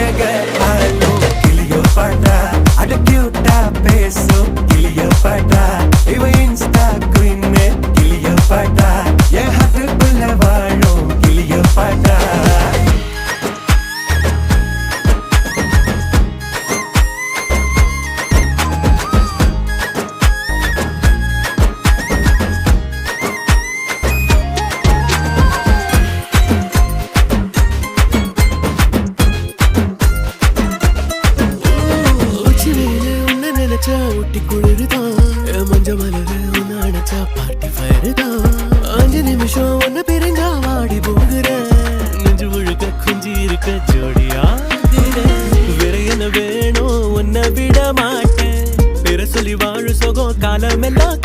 அழக ஆளும் கிளியோபாட்ரா அட கியூட்டா பேசும் கிளியோபாட்ரா இவ இன்ஸ்டா குயின் கிளியோபாட்ரா என் ஹார்ட்டுக்குள்ள வாழும் கிளியோபாட்ரா ஒட்டி குளிருதான் மஞ்ச மலரு ஒன்னு அணைச்சா பார்ட்டி ஃபயருதான் 5 நிமிஷம் ஒன்னு பிரிஞ்சா வாடி போகிறேன் நெஞ்சு முழுக்க குஞ்சி இருக்க ஜோடியா வேற என்ன வேணும் உன்னை விட மாட்டேன் வேற சொல்லி வாழு சோகம் காலம் எல்லாம்